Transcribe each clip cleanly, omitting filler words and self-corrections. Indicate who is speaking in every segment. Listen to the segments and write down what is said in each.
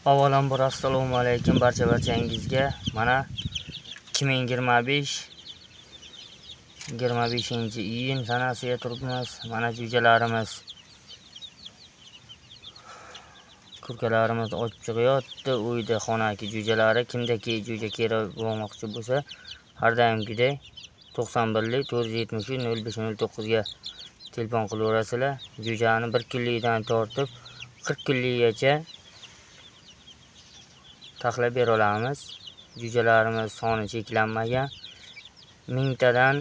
Speaker 1: Avvalambor assalomu alaykum barchangizga. Mana 25-iyun sanasiga turibmiz. Mana jo'jalarimiz, kurkalarimiz ochib chiqyapti. Uyda xonaki jo'jalari, kimdaki jo'ja kerak bo'lmoqchi bo'lsa, har doimgidek 91 473 0509 ga telefon qilaverasizlar. Jo'jani 1 kunlikdan tortib 40 kunlikgacha taxlab bera olamiz. Jo'jalarimiz soni cheklanmagan. 1000 tadan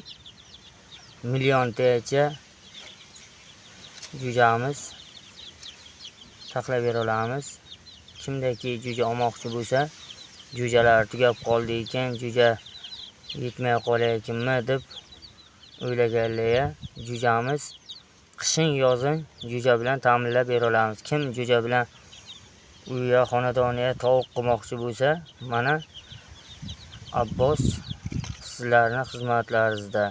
Speaker 1: milliontacha jo'jamiz taxlab bera olamiz. Kimdaki jo'ja olmoqchi bo'lsa, jo'jalar tugab qoldi ekan, jo'ja yetmay qolayotganmi deb o'ylaganlarga jo'jamiz qishin yozin jo'ja bilan ta'minlab bera olamiz. Kim jo'ja bilan uyga xonadoniga tovuq qilmoqchi bo'lsa, mana Abbos sizlarning xizmatlaringizda.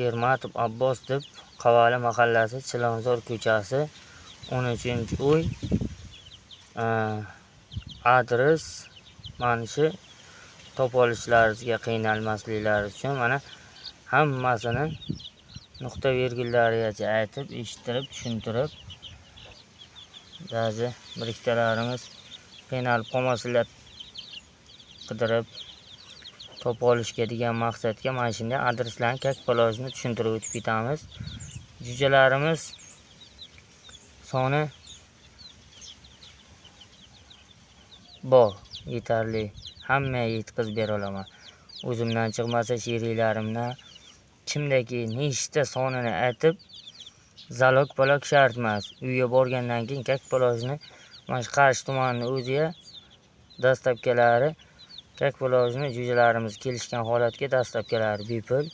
Speaker 1: Ermatov Abbos deb Qavali mahallasi, Chilonzor ko'chasi, 13-uy. Adres mana shu. Top olishlaringizga qiynalmasliklari uchun mana hammasini nuqta virgullarigacha aytib, eshittirib, tushuntirib, ba'zi biriktalarimiz qiynalib qolmasinlar qidirib top olishga degan maqsadga mana shunday adreslarni kak-palojni tushuntirib o'tib ketamiz. Jo'jalarimiz soni bor, yetarli. Hamma yetkazib bera olaman. O'zimdan chiqmasa sheriklarimdan kimdaki nechta sonini aytib, zalog palak shart emas. Uyga borgandan keyin kak-palojni mana shu Qarshi tumanining o'ziga dastlabkalari kak-palojni jo'jalarimiz kelishgan holatga dastlabkalari bepul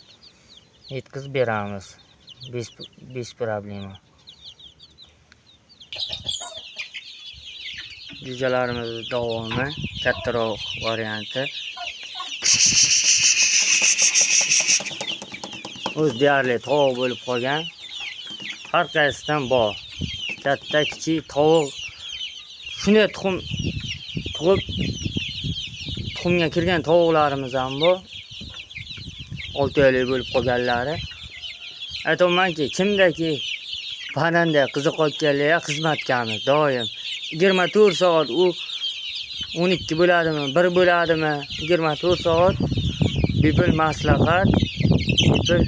Speaker 1: yetkazib beramiz. Bez problema. Jo'jalarimiz davomi kattaroq varianti. O'z deyarli tovuq bo'lib qolgan. Har qaysidan bor. Katta, kichik tovuq. Shunday tuxumga kirgan tovuqlarimiz ham bor. 6 oylik bo'lib qolganlari. Aytamanki, kimdaki parranda qiziqayotganlarga xizmatgamiz doim. 24 soat u 12 bo'ladimi, 1 bo'ladimi, 24 soat bepul maslahat, bepul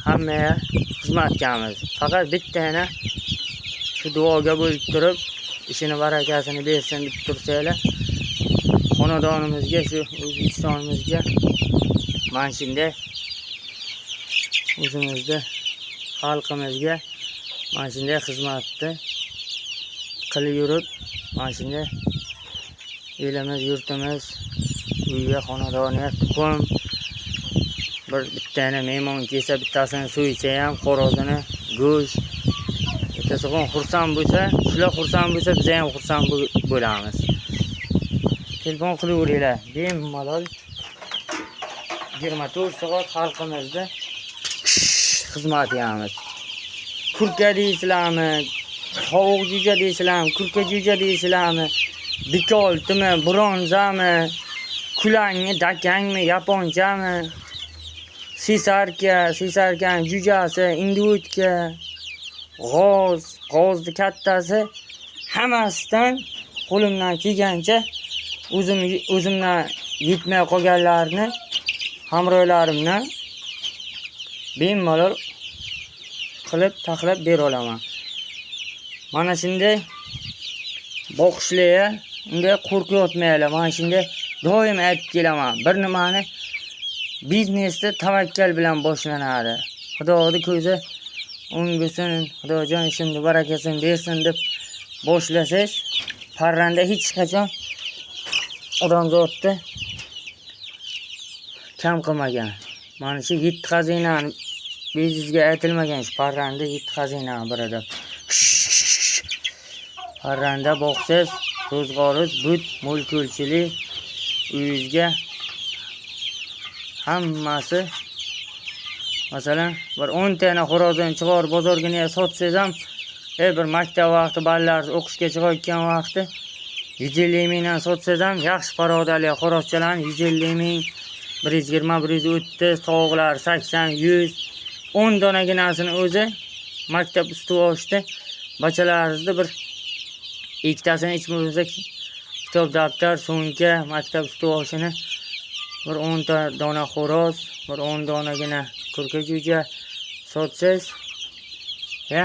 Speaker 1: hammaga xizmatgamiz. Faqat bittagina shu duoga bo'lib turib, ishini barakasini bersin deb tursanglar, xonadonimizga, shu O'zbekistonimizga mana shunday o'zimizda xalqimizga mana shunday xizmatni qilib yurib, mana shunday elimiz, yurtimiz, uyga, xonadoniga tuxum, bittani mehmon kelsa, bittasini so'ysa ham, xo'rozini, go'sht, bittasidan xursand bo'lsa, shular xursand bo'lsa, biz ham xursand bo'lamiz. Telefon qilaveringlar. Bemalol 24 soat xalqimizda xizmat qilamiz. Kurka deysizlarmi, tovuq jo'ja deysizlarmi, kurka jo'ja deysizlarmi, bikoltimi, bronzami, kulangmi, dakangmi, yaponchami, sesarkan jo'jasi, individuka, g'ozni kattasi, hammasidan qo'limdan kelgancha o'zimdan yetmay qolganlarni hamrohlarimdan bemalol qilib taxlab bera olaman. Mana shunday boqishlarga unga qo'rqyotmaylar. Mana shunday doim aytib kelaman. Bir nimani biznesda tavakkal bilan boshlanadi. Xudoning ko'zi o'ngsin, Xudojon ishimni barakasini bersin deb boshlasangiz, parranda hech qachon odamzodni kam qilmagan. Mana shu 7 xazinani bezizga aytilmagan shu parranda 7 xazinani biridir. Parranda boqsiz, ro'zg'oriz, but, mo'l-ko'lchilik uyingizga hammasi. Masalan, bir 10 tane xo'rozni chiqarib bozorga sotsangiz ham, bir maktab vaqti, bolalar o'qishga chiqayotgan vaqti 150 mingdan sotsangiz ham yaxshi parodali xo'rozchalarni 150 ming, 120, 130, tovuqlar 80, 100, 10 donaginasini o'zi maktab ustuvosida bachalaringizni bir ikkitasini hech bo'lmasa kitob, daftar, sumka, maktab ustuvoshini bir 10 ta dona xo'roz, bir 10 donagina kurka jo'ja sotsangiz,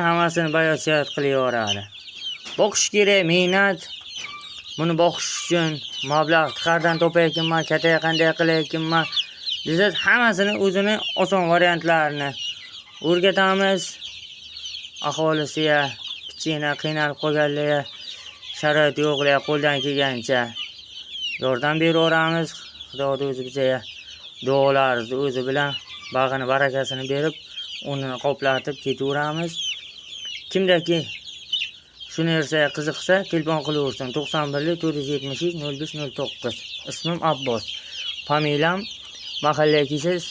Speaker 1: hammasini bayochat qilaveradi. Boqish kerak, mehnat. Buni boqish uchun mablag' qayerdan topayapman, kataya qanday qilayapman desangiz, hammasini o'zini oson variantlarini o'rgatamiz. Aholisiga, kichkina qiynalib qolganlarga, sharoit yo'qlarga qo'ldan kelgancha yordam beraveramiz. Xudo o'zi bizga duolarimizni o'zi bilan bag'ini barakasini berib, o'rnini qoplatib ketaveramiz. Kimdaki shu narsaga qiziqsa, telefon qilaversin. 91 473 0509. Ismim Abbos. Familiyam mahallaga kelsangiz,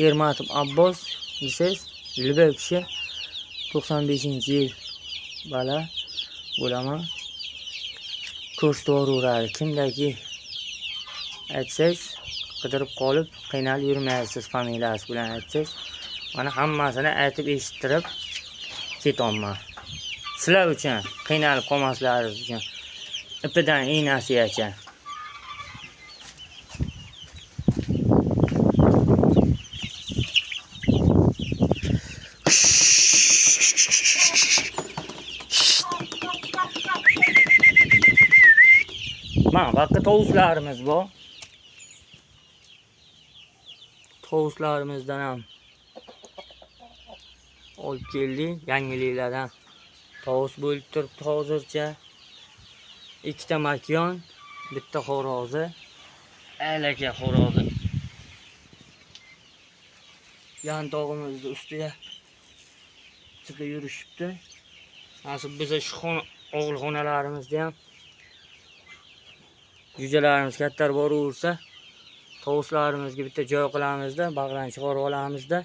Speaker 1: Ermatov Abbos desangiz, Liboy kishi 95-yil bala bo'laman. Ko'rsataveradi. Kimdaki aytsangiz, qidirib qolib, qiynalib yurmaysiz familiyasi bilan aytsangiz, mana hammasini aytib eshittirib ketaman. Sizlar uchun qiynalib qolmaslaringiz uchun ipidan iynasigacha. Mana bakka tovuslarimiz bor. Tovuslarimizdan ham olib keldik. Yangiliklardan tovus bo'lib turibdi hozircha. 2 ta makyon, bitta xo'rozi, alaka xo'rozi. Yantog'imizni ustiga chiqib yurishibdi. Nasib biza shu o'g'il xonalarimizda ham jo'jalarimiz kattar boraversa, tovuslarimizga bitta joy qilamizda, bag'rini chiqarib olamizda,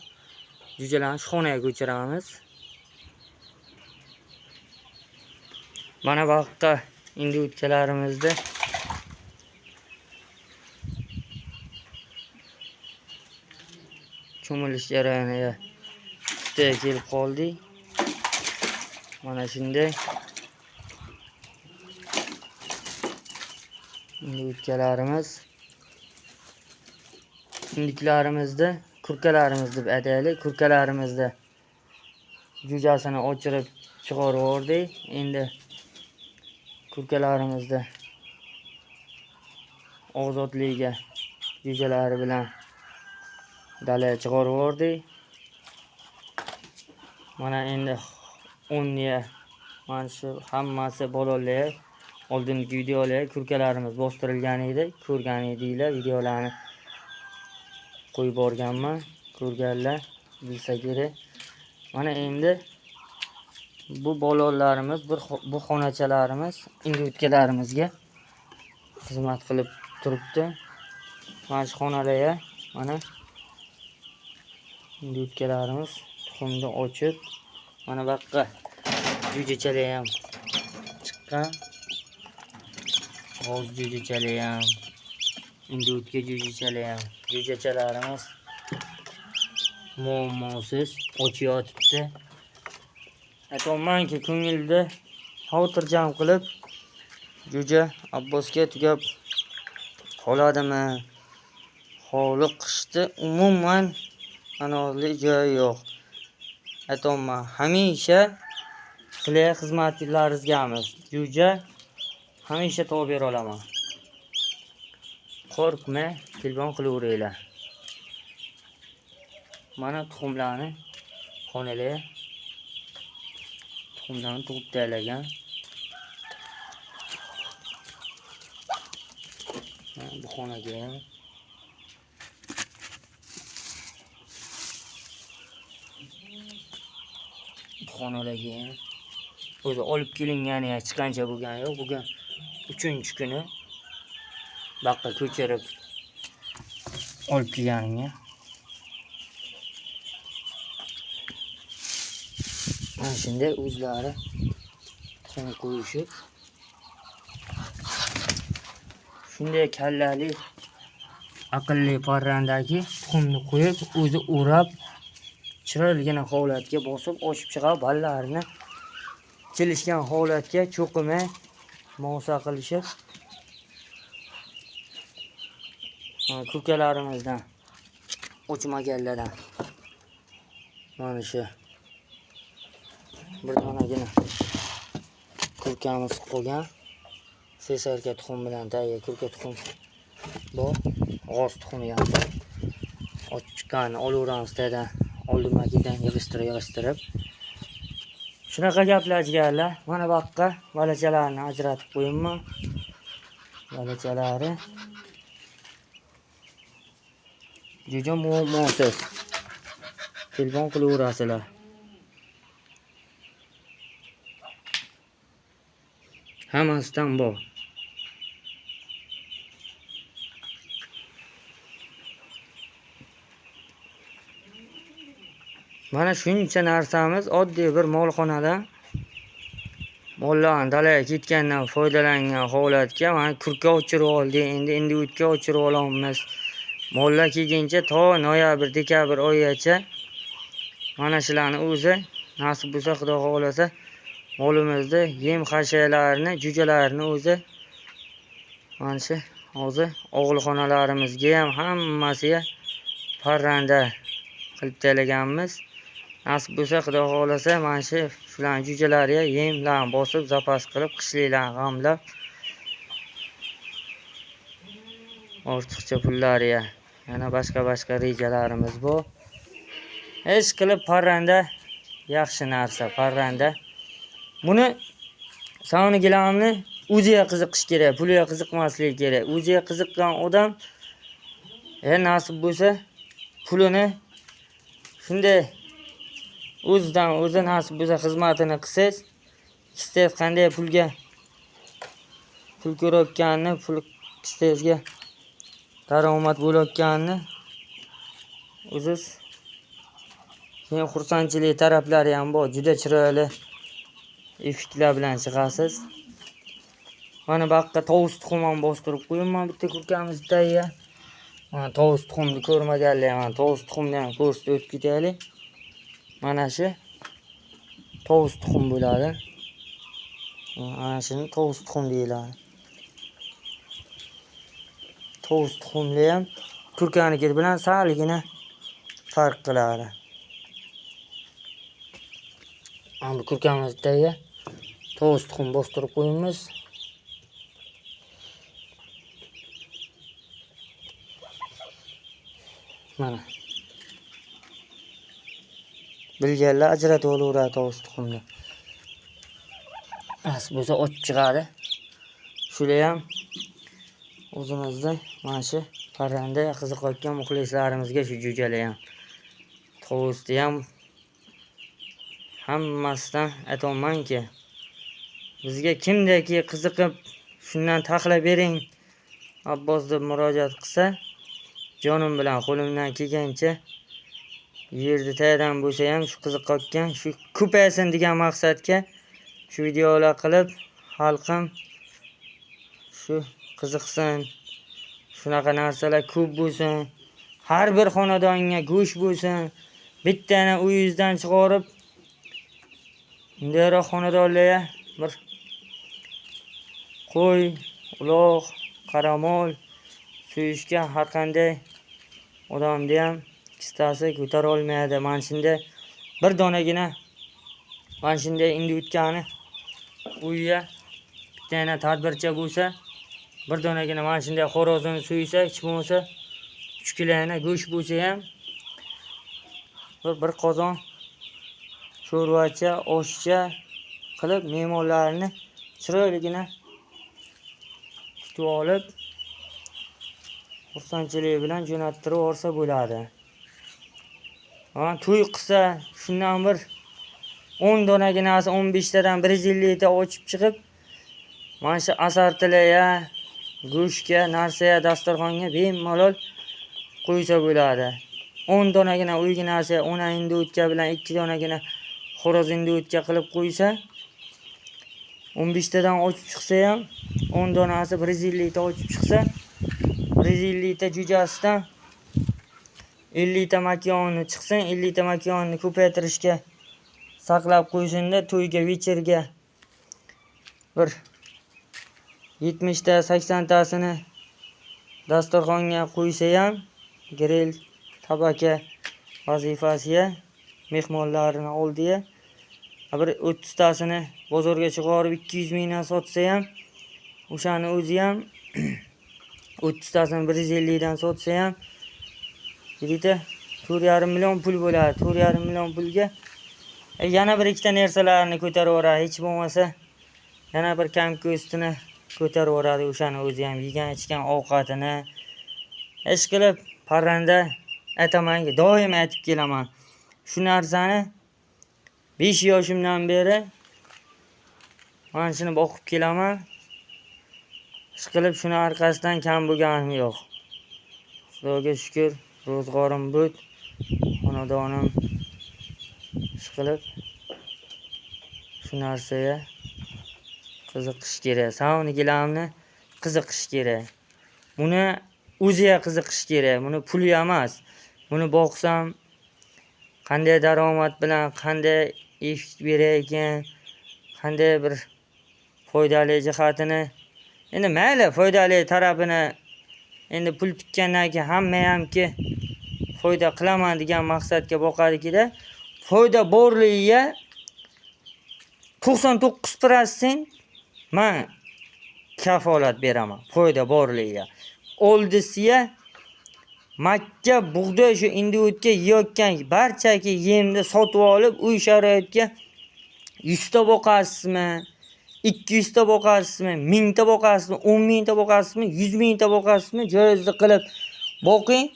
Speaker 1: jo'jalarni shu xonaga ko'chiramiz. Mana bu yoqqa endi o'tkalarimizda cho'milish jarayoniga bitta kelib qoldik. Mana shunday. Endi o'tkalarimiz, indiklarimizda, kurkalarimiz deb aytaylik, kurkalarimizda jo'jasini ochirib chiqarib yubordik. Endi kurkalarimizda ozodligiga jo'jalari bilan dalaga chiqarib yubordik. Mana endi 10 mana shu hammasi bolalar oldingi videolar kurkalarimiz bostirilgan edi. Ko'rgan edinglar, videolarni qo'yib borganman. Ko'rganlar bilsa kerak. Mana endi bu bolalarimiz, bu xonachalarimiz endi o'tkalarimizga xizmat qilib turibdi. Mana shu xonalarga mana endi o'tkalarimiz tuxumni ochib, mana bu yoqqa jo'jachalar ham chiqqan. G'oz jo'jachalar ham, endi o'tka jo'jachalar ham, jo'jachalarimiz muammosiz ochib yotibdi. Aytmanki, ko'ngilda xotirjam qilib jo'ja Abbosga tugab qoladimi? Hovli qishda umuman anozli joyi yo'q. Aytman, hamisha sizlar xizmatlaringizgamiz. Jo'ja hamisha tavba bera olaman. Qo'rqmay, telefon qilaveringlar. Mana tuxumlarni xonalarga tuxumlarni tug'ib tayyorlagan. Bu xonaga xonalarga o'zi olib kelingani hech qancha bo'lgani yo'q. Bugun 3-kuni baqqa ko'chirib olib kelganimga. Mana shunday o'zlari tuxum qo'yishib shunday kallali aqlli parrandagi tuxumni qo'yib, o'zi o'rab, chiroyligina holatga bosib, ochib chiqib, ballarini kelishgan holatga cho'qimay mosa qilishib, kurkalarimizdan o'chmaganlardan mana shu bir donagina kurkamiz qolgan. Sesarka tuxum bilan tayyor kurka tuxum bor. G'oz tuxumi ham bor. Ochib chiqqanini olaveramiz tadan. Oldinmagidan yig'ishtirib. Shunaqa gaplar jigarlar. Mana bu yoqqa balachalarni ajratib qo'yibman. Balachalari juda muammosiz. Telefon qilaverasizlar. Hammasidan bor. Mana shuncha narsamiz oddiy bir molxonadan mollarni dalaga ketgandan foydalangan holatga mana kurka o'chirib oldik. Endi o'tga o'chirib olamiz. Mollar kelguncha to noyabr, dekabr oyigacha mana shularni o'zi nasib bo'lsa, Xudo xohlasa, molimizni yem xashaylarini, jo'jalarini o'zi mana shu hozir og'ilxonalarimizga ham hammasiga parranda qilib taylaganmiz. Nasib bo'lsa, Xudo xohlasa, mana shularning jo'jalariga yemlarni bosib, zapas qilib, qishliklarni g'amlab, ortiqcha pullariga yana boshqa rejalarimiz bor. Hech qilib parranda yaxshi narsa, parranda. Buni sonigilarni o'ziga qiziqish kerak, puliga qiziqmasligi kerak. O'ziga qiziqqan odam nasib bo'lsa, pulini shunday o'zidan o'zi nasib bo'lsa xizmatini qilsangiz, istangiz qanday pul ko'rayotganini, pul istangizga daromad bo'layotganini o'ziz keyin xursandchilik taraflari ham bor. Juda chiroyli effektlar bilan chiqasiz. Mana bu yoqqa tovus tuxum ham bostirib qo'yibman bitta kurkamizda. Mana tovus tuxumni ko'rmaganlar ham tovus tuxumni ham ko'rsatib o'tib ketaylik. Mana shu tovus tuxum bo'ladi. Mana shuni tovus tuxum deyiladi. Tovus tuxumli ham kurkaniki bilan salgina farq qiladi. Mana bu kurkamizdagi tovus tuxum bostirib qo'yamiz. Mana bilganlar ajratib olaveradi tovus tuxumni. Nasib bo'lsa ochib chiqadi. Shular ham o'zimizda mana shu parranda qiziqayotgan muxlislarimizga shu jo'jalar ham tovusni ham hammasidan aytolmanki, bizga kimdaki qiziqib shundan taxlab bering Abbos deb murojaat qilsa, jonim bilan qo'limdan kelgancha yerda taydan bo'lsa ham shu qiziqayotgan, shu ko'paysin degan maqsadga shu videolar qilib, xalqim shu qiziqsin, shunaqa narsalar ko'p bo'lsin, har bir xonadonga go'sht bo'lsin, bittani uyingizdan chiqarib undayroq xonadonlarga bir qo'y, uloq, qaramol so'yishga har qanday odamni ham kistasi ko'tara olmaydi. Mana shunday bir donagina mana shunday endi o'tgani uyga bittagina tadbircha bo'lsa, bir donagina mana shunday xo'rozini so'ysa, hech bo'lmasa 3 kilogina go'sht bo'lsa ham bir qozon sho'rvacha, oshcha qilib mehmonlarni chiroyligina kutib olib, xursandchilik bilan jo'nattirib olsa bo'ladi. To'y qilsa, shundan bir 10 donaginasi 15 tadan 150 ta ochib chiqib, mana shu asartilarga, go'shtga, narsaga, dasturxonga bemalol qo'ysa bo'ladi. 10 donagina uyginasi, 10 endi o'tga bilan 2 donagina xo'roz endi o'tga qilib qo'ysa, 15 tadan ochib chiqsa ham 10 donasi 150 ta ochib chiqsa, 150 ta jo'jasidan 50 ta makonni chiqsin, 50 ta makonni ko'paytirishga saqlab qo'ysinda, to'yga, večerga bir 70 ta 80 tasini dasturxonga qo'ysa ham, grill tabaka vazifasiga, mehmonlarni oldiga bir 30 tasini bozorga chiqarib 200 mingdan sotsa ham, o'shani o'zi ham 30 tasini 150 dan sotsa ham yigita 4,5 million pul bo'ladi. 4,5 million pulga yana bir ikkita narsalarni ko'taraveradi. Hech bo'lmasa yana bir kam ko'stini ko'taraveradi. O'shani o'zi ham yegan ichgan ovqatini ish qilib parranda aytamanki, doim aytib kelaman. Shu narsani 5 yoshimdan beri mana shuni boqib kelaman. Ish qilib shuni orqasidan kam bo'lganim yo'q. Xudoga shukr, ro'zg'orim but, xonadonim ish qilib shu narsaga qiziqish kerak. Savnikilarni qiziqish kerak. Buni o'ziga qiziqish kerak. Buni puli emas. Buni boqsam qanday daromad bilan, qanday eshik berar ekan, qanday bir foydali jihatini, endi mayli foydali tarafini, endi pul tikkandan keyin hamma hamki foyda qilaman degan maqsadga boqadiki-da, foyda borligiga 99% men kafolat beraman. Foyda borligiga. Oldisiga makka bug'doy shu individga yeyotgan barchaki yemni sotib olib, uy sharoitga 100 ta boqasizmi, 200 ta boqasizmi, 1000 ta boqasizmi, 10 ming ta boqasizmi, 100 ming ta boqasizmi, joyizda qilib boqing.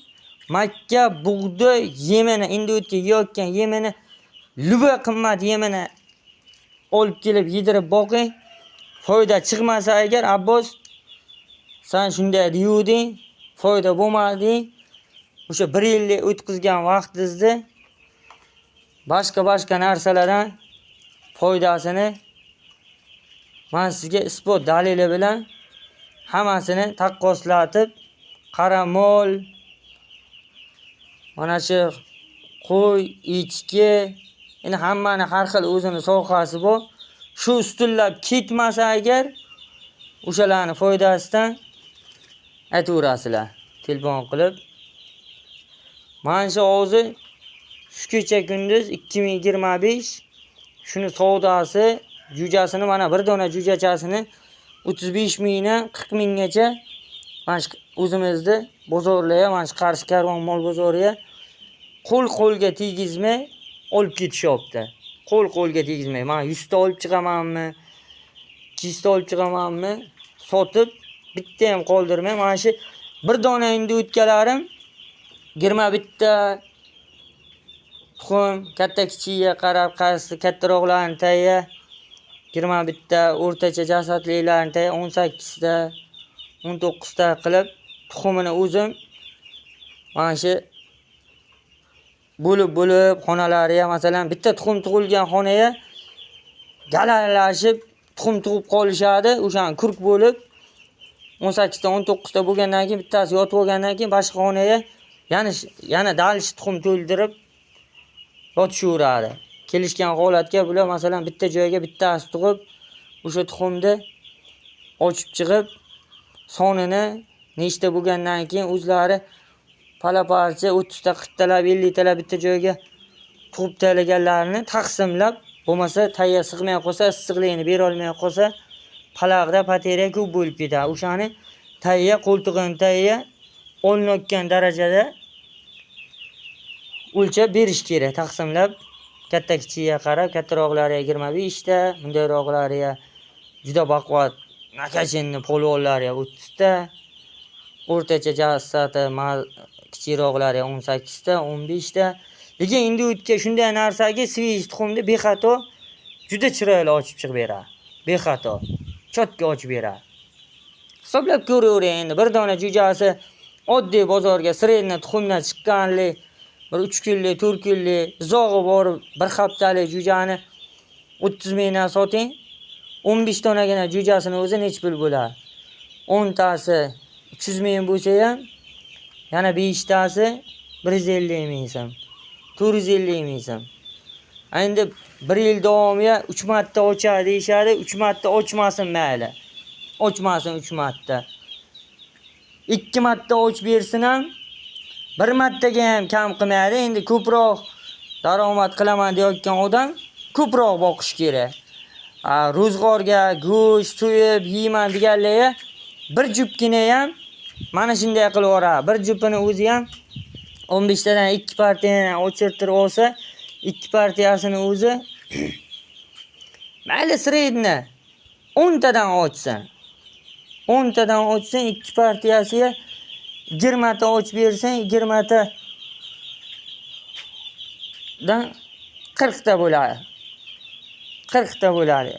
Speaker 1: Makka bug'doy yemini, individga yeyotgan yemini, luba qimmat yemini olib kelib yedirib boqing. Foyda chiqmasa agar, Abbos sen shunday deyuvding, foyda bo'lmadi. O'sha 1 yillik o'tkazgan vaqtingizni boshqa narsalardan foydasini men sizga isbot dalili bilan hammasini taqqoslatib, qaramol, mana shu qo'y, echki, endi hammani har xil o'zini sohasi bor. Shu ustunlab ketmasa agar, o'shalarning foydasidan aytaverasizlar telefon qilib. Mana shu hozir shu kecha kunduz 2025 shuni savdosi, jo'jasini, mana bir dona jo'jachasini 35 mingdan 40 minggacha mana shu o'zimizda bozorlarga, mana shu Qarshi karvon mol bozoriga qo'lga tegizmay olib ketishyapti. Qo'lga tegizmay. Men 100 ta olib chiqamanmi, 200 ta olib chiqamanmi, sotib bitta ham qoldirmay, mana shu bir dona endi o'tkalarim 21 ta tuxum, katta kichigiga qarab, qaysi kattaroqlarni tayya 21 ta, o'rtacha jasadlilarni tayya 18 ta, 19 ta qilib tuxumini o'zim mana shu bo'lib xonalariga, masalan, bitta tuxum tug'ilgan xonaga galalashib tuxum tug'ib qolishadi. O'shani kurk bo'lib 18 ta, 19 ta bo'lgandan keyin bittasi yotib olgandan keyin boshqa xonaga yana dalish tuxum to'ldirib yotishaveradi. Kelishgan holatga bular masalan bitta joyga bittasi tug'ib, o'sha tuxumni ochib chiqib, sonini nechta bo'lgandan keyin o'zlari palaparcha 30 ta, 40 talab, 50 talab bitta joyga tug'ib taylaganlarini taqsimlab, bo'lmasa tayya sig'may qolsa, issiqligini bera olmay qolsa, palaqda pateriya ko'p bo'lib ketadi. O'shani tayya, qo'ltig'ini tayya olinayotgan darajada o'lchab berish kerak, taqsimlab, katta kichigiga qarab, kattaroqlariga 25 ta, bundayroqlariga juda baquvvat nakachinni polvonlariga 30 ta, o'rtacha jasati kichikroqlariga 18 ta, 15 ta. Lekin endi o'tga shunday narsaki, svej tuxumni bexato juda chiroyli ochib chiqib beradi. Bexato, chotka ochib beradi. Hisoblab ko'ravering endi bir dona jo'jasi oddiy bozorga sredna tuxumdan chiqqanlik, bir 3 kunlik, 4 kunlik zog'i borib bir haftalik jo'jani 30 mingdan soting. 15 donagina jo'jasini o'zi necha pul bo'ladi? 10 tasi 300 ming bo'lsa ham, yana 5 tasi 150 ming so'm. 450 ming so'm. Endi 1 yil davomiga 3 marta ochadi deyshadi, 3 marta ochmasin mayli. Ochmasin 3 marta. 2 marta och bersin ham 1 martaga ham kam qilmaydi. Endi ko'proq daromad qilaman deyotgan odam ko'proq boqish kerak. Ro'zg'orga go'sht so'yib yeyman deganlar bir jupgina ham mana shunday qilib yuboradi. Bir jupini o'zi ham 15 tadan 2 partiyani o'chirtirib olsa, 2 partiyasini o'zi mayli sredni 10 tadan ochsin. 10 tadan ochsin, 2 partiyasiga 20 ta och bersin, 20 ta dan 40 ta bo'ladi. 40 ta bo'ladi.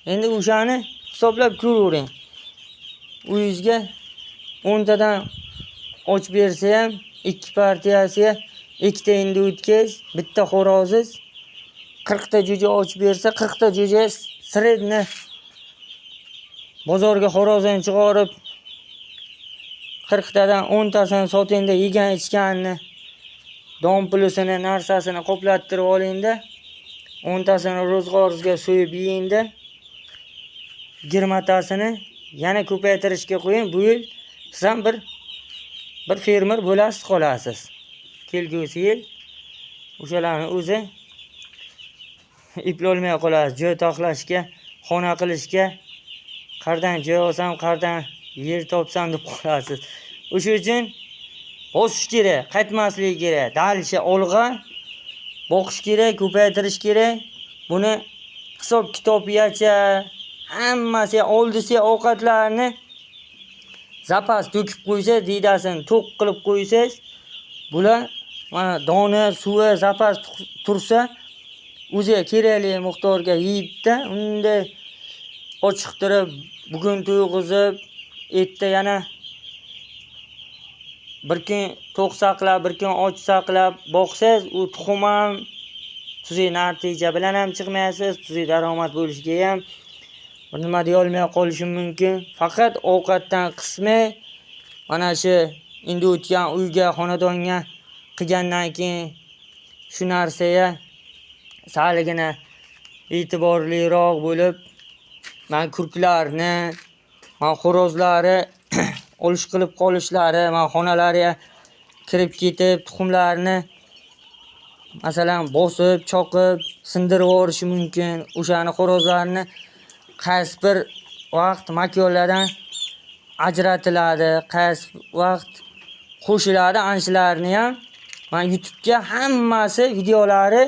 Speaker 1: Endi o'shani hisoblab ko'ravering. Uyingizga 10 tadan och bersa ham 2 partiyasiga 2 ta endi o'tkiz, bitta xo'roziz 40 ta jo'ja och bersa, 40 ta jo'ja sredni bozorga xo'rozini chiqarib 40 tadan 10 tasini sotingda yegan ichganni don pulisini narsasini qoplattirib olingda 10 tasini ro'zg'oringizga so'yib yeyingda 20 tasini yana ko'paytirishga qo'ying. Bu yil siz ham bir fermer bo'lasiz qolasiz. Kelgusi yil o'shalarni o'zi eplolmay qolasiz. Joy to'qlashga, xona qilishga, qardan joy olsam, qardan yer topsam deb qolasiz. O'sha uchun bosish kerak, qaytmaslik kerak. Dalsha olg'a boqish kerak, ko'paytirish kerak. Buni hisob kitobiyacha hammasi oldisi ovqatlarni zapas to'kib qo'ysa, diydasini to'q qilib qo'ysangiz, bular mana dona, suvi zapas tursa, o'zi kerakli miqdorga yeydi. Unda ochiqtirib, bugun to'yg'izib, erta yana bir kun to'q saqlab, bir kun och saqlab boqsangiz, u tuxum ham tuzli natija bilan ham chiqmaysiz, tuzli daromad bo'lishiga ham nima deya olmay qolishim mumkin. Faqat ovqatdan qismay mana shu endi o'tgan uyga, xonadonga qilgandan keyin shu narsaga saligina e'tiborliroq bo'lib, men kurklarni, men xo'rozlari olish qilib qolishlari, men xonalariga kirib ketib, tuxumlarni masalan bosib, choqib, sindirib yuborishi mumkin. O'shani xo'rozlarni qaysi bir vaqt makonlardan ajratiladi, qaysi vaqt qo'shiladi, anshilarni ham men YouTube'ga hammasi videolari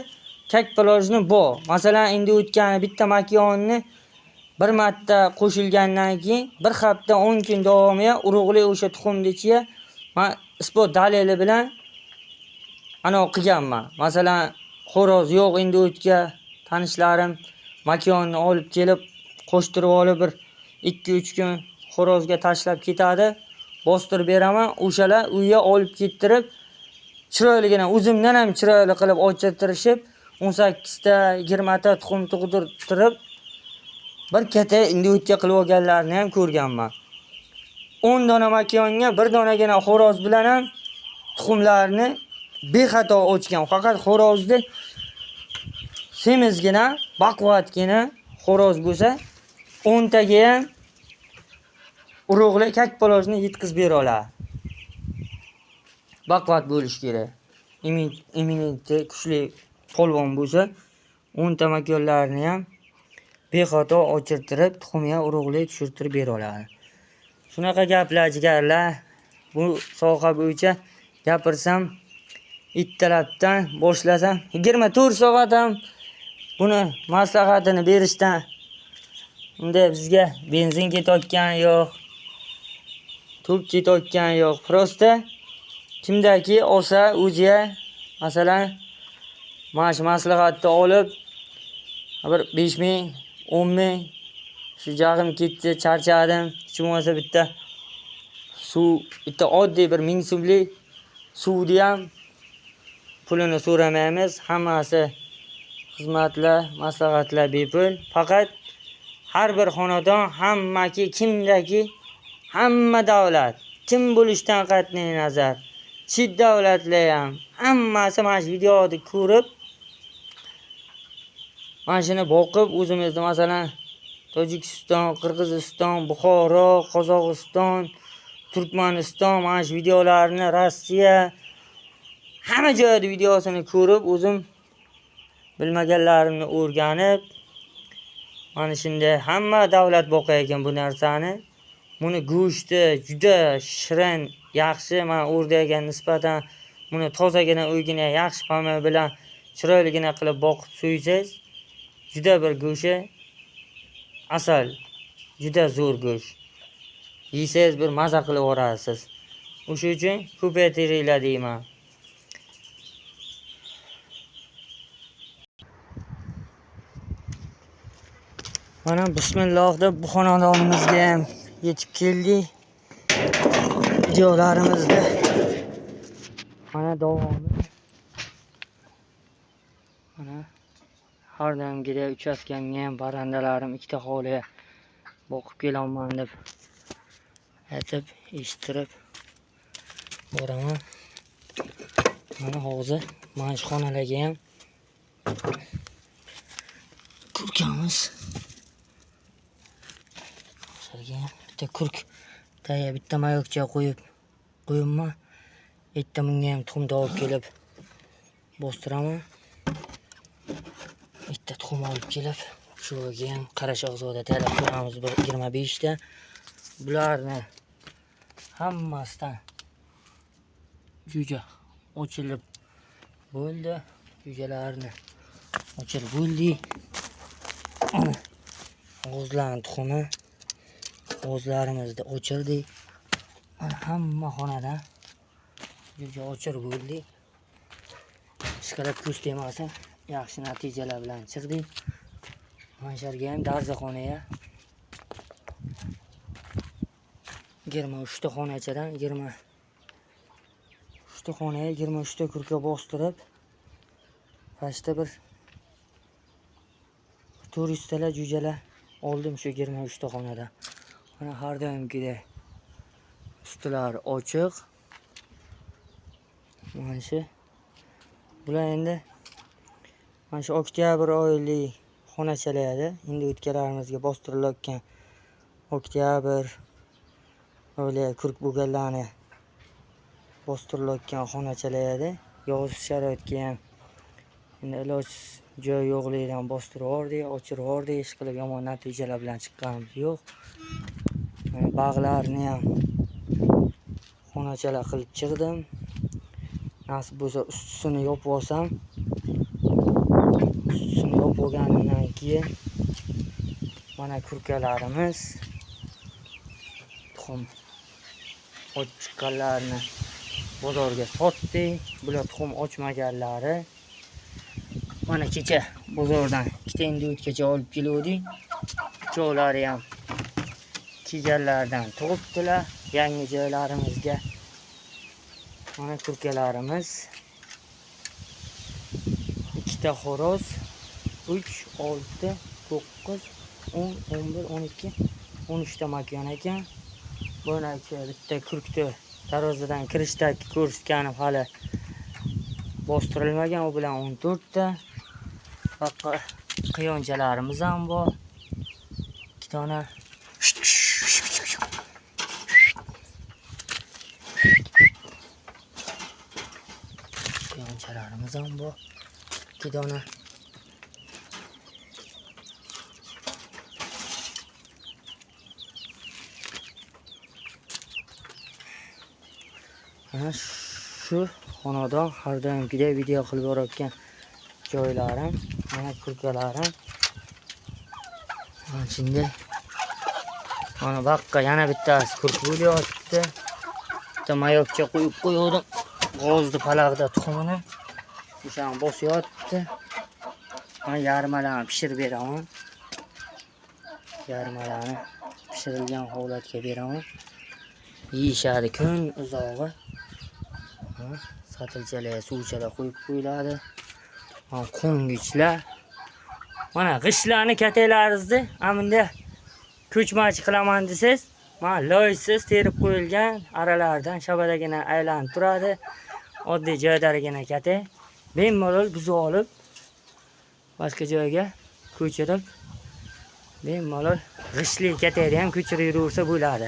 Speaker 1: takpolojni bor. Masalan, endi o'tgan bitta makonni bir marta qo'shilgandan keyin bir hafta 10 kun davomiga urug'li o'sha tuxumni ichiga men isbot dalili bilan ana qilganman. Masalan, xo'roz yo'q endi o'tga tanishlarim makonni olib kelib qo'shtirib olib bir 2-3 kun xo'rozga tashlab ketadi, bostirib beraman. O'shalar uyga olib kettirib chiroyligina o'zimdan ham chiroyli qilib ochirtirishib 18 ta 20 ta tuxum tug'dirtirib bir katta endi o'tga qilib olganlarni ham ko'rganman. 10 dona makonga bir donagina xo'roz bilan ham tuxumlarni bexato ochgan. Faqat xo'rozni semizgina, baquvvatgina xo'roz bo'lsa 10 taga ham urug'li kakpolojni yetkazib bera oladi. Baquvvat bo'lish kerak. Immunity kuchli polvon bo'lsa 10 ta makonlarni ham bexato ochirtirib, tuxumga urug'li tushirtirib bera oladi. Shunaqa gaplar jigarlar. Bu soha bo'yicha gapirsam, ittalabdan boshlasam 24 soat ham buni maslahatini berishdan unda bizga benzin ketayotgan yo'q, to'p ketayotgan yo'q. Prosta kimdaki olsa o'ziga masalan mana maslahatni olib bir 5 ming, 10 ming shu jag'im ketdi, charchadim, hech bo'lmasa bitta suv, bitta oddiy bir 1000 so'mlik suvni ham pulini so'ramaymiz. Hammasi xizmatlar, maslahatlar bepul. Faqat har bir xonadon hammaki kimdagi hamma davlat, kim bo'lishidan qat'iy nazar, chet davlatlar ham hammasi mana shu videoni ko'rib, mana shuni boqib o'zimizni masalan Tojikiston, Qirg'iziston, Buxoro, Qozog'iston, Turkmaniston mana shu videolarni, Rossiya hamma joyda videosini ko'rib, o'zim bilmaganlarimni o'rganib, mana shunday hamma davlat boqar ekan bu narsani. Buni go'shti juda shirin, yaxshi. Men o'rdaga nisbatan buni tozagina, uygina, yaxshi pamma bilan chiroyligina qilib boqib so'ysangiz, juda bir go'shi asal, juda zo'r go'sht. Yeysangiz bir maza qilib o'rasiz. O'sha uchun ko'paytiringlar deyman. Mana bismillah deb bu xonadonimizga ham yetib keldik. Videolarimizda mana davomi. Mana har doimgidek uchastkamga ham barandalarim ikkita hovliga boqib kelaman deb aytib, eshittirib boraman. Mana hozir mana shu xonalarga ham kurkamiz. Bitta kurk taya bitta mayokcha qo'yibman. Bitta bunga ham tuxum olib kelib bostiraman. Bitta tuxum olib kelib shuga ham qarashog'zoda talab qilamiz 25 ta. Bularni hammasidan jo'ja ochilib bo'ldi. Jo'jalarni ochirib bo'ldik. G'ozlarning tuxumi, g'ozlarimizni o'chirdik. Hamma xonadan jo'ja ochirib bo'ldik. Ishqilib ko'z temasa yaxshi natijalar bilan chiqdik. Mansharga ham darzaxonaga 23 ta xonachadan 23 ta xonaga 23 ta kurka bostirib, pastda bir 400 talar jo'jalar oldim shu 23 ta xonadan. Mana har doimgidek ustilar ochiq. Mana shu bular endi mana shu oktyabr oylik xonachalarda endi o'tkalarimizga bostirilayotgan oktyabr oylik kurk bo'lganlarni bostirilayotgan xonachalarda yoz sharoitga ham endi iloj joy yo'qligidan bostirib yubordik, ochirib yubordik, ish qilib yomon natijalar bilan chiqqanimiz yo'q. Mana bag'larni ham xonachalar qilib chiqdim. Nasib bo'lsa ustisini yopib olsam, ustisini yopib olgandan keyin mana kurkalarimiz tuxum och chiqqanlarni bozorga sotdik. Bular tuxum ochmaganlari mana kecha bozordan ikkita indiyotgacha olib keldik. Jo'lari ham kelganlardan tug'ibdilar. Yangi joylarimizga mana kurkalarimiz, ikkita xo'roz, 3, 6, 9, 10, 11, 12, 13 ta makon ekan. Bunaki bitta kurkni tarozidan kirishdagi ko'rsatganim hali bostirilmagan, u bilan 14 ta. Baqa quyonchalarimiz ham bor. 2 dona quyonchalarimiz ham bor. 2 dona mana shu xonadon har doimgidek video qilib borayotgan joylarim, mana kurkalarim. Mana shunday. Mana baqqa yana bittasi kurk bo'lyapti. Bitta mayokcha qo'yib qo'ydim. G'ozni palag'ida tuxumini o'shani bosyapti. Men yarmalarni pishirib beraman. Yarmalarni pishirilgan holatga beraman. Yeyishadi kun uzog'i. Satilchalar, suvchalar qo'yib qo'yiladi. Qo'ngichlar Mana g'ishlarni katalaringizni amunda ko'chmachi qilaman desiz, mana loysiz terib qo'yilgan aralaridan shabadagina aylanib turadi. Oddiy joydargina kata. Bemalol buzib olib boshqa joyga ko'chirib bemalol g'ishli katayni ham ko'chirib yuraversa bo'ladi.